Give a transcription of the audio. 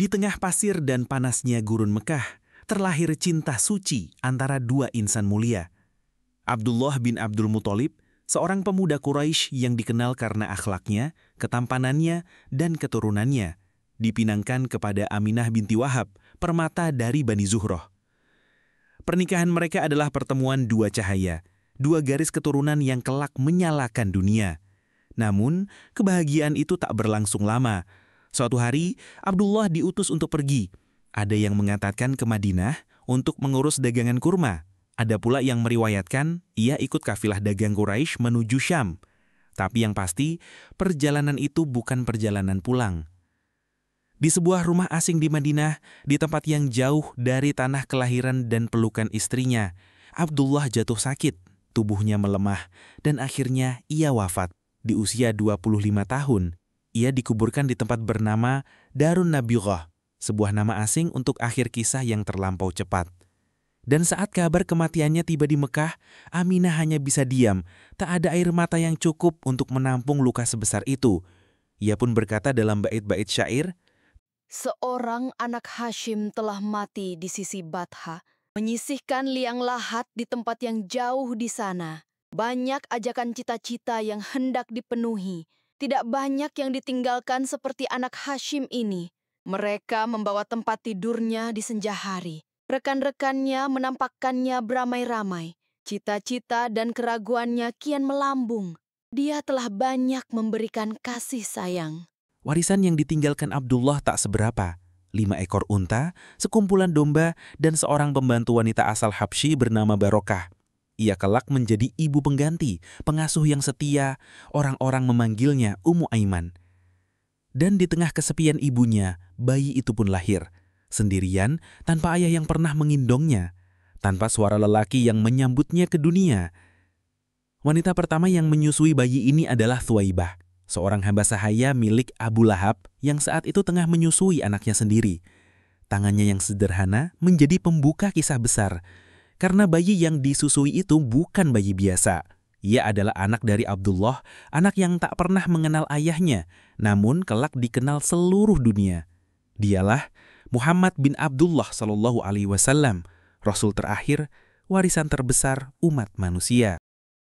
Di tengah pasir dan panasnya gurun Mekah, terlahir cinta suci antara dua insan mulia. Abdullah bin Abdul Muthalib, seorang pemuda Quraisy yang dikenal karena akhlaknya, ketampanannya, dan keturunannya, dipinangkan kepada Aminah binti Wahab, permata dari Bani Zuhroh. Pernikahan mereka adalah pertemuan dua cahaya, dua garis keturunan yang kelak menyalakan dunia. Namun, kebahagiaan itu tak berlangsung lama. Suatu hari, Abdullah diutus untuk pergi. Ada yang mengatakan ke Madinah untuk mengurus dagangan kurma. Ada pula yang meriwayatkan ia ikut kafilah dagang Quraisy menuju Syam. Tapi yang pasti, perjalanan itu bukan perjalanan pulang. Di sebuah rumah asing di Madinah, di tempat yang jauh dari tanah kelahiran dan pelukan istrinya, Abdullah jatuh sakit, tubuhnya melemah, dan akhirnya ia wafat. Di usia 25 tahun, ia dikuburkan di tempat bernama Darun Nabiyah, sebuah nama asing untuk akhir kisah yang terlampau cepat. Dan saat kabar kematiannya tiba di Mekah, Aminah hanya bisa diam, tak ada air mata yang cukup untuk menampung luka sebesar itu. Ia pun berkata dalam bait-bait syair, "Seorang anak Hashim telah mati di sisi Batha, menyisihkan liang lahat di tempat yang jauh di sana. Banyak ajakan cita-cita yang hendak dipenuhi, tidak banyak yang ditinggalkan seperti anak Hashim ini. Mereka membawa tempat tidurnya di senja hari. Rekan-rekannya menampakkannya beramai-ramai. Cita-cita dan keraguannya kian melambung. Dia telah banyak memberikan kasih sayang." warisan yang ditinggalkan Abdullah tak seberapa. 5 ekor unta, sekumpulan domba, dan seorang pembantu wanita asal Habsyi bernama Barokah. Ia kelak menjadi ibu pengganti, pengasuh yang setia, orang-orang memanggilnya Ummu Aiman. Dan di tengah kesepian ibunya, bayi itu pun lahir. Sendirian, tanpa ayah yang pernah mengindongnya, tanpa suara lelaki yang menyambutnya ke dunia. Wanita pertama yang menyusui bayi ini adalah Thuwaibah, seorang hamba sahaya milik Abu Lahab yang saat itu tengah menyusui anaknya sendiri. Tangannya yang sederhana menjadi pembuka kisah besar. Karena bayi yang disusui itu bukan bayi biasa. Ia adalah anak dari Abdullah, anak yang tak pernah mengenal ayahnya, namun kelak dikenal seluruh dunia. Dialah Muhammad bin Abdullah SAW, Rasul terakhir, warisan terbesar umat manusia.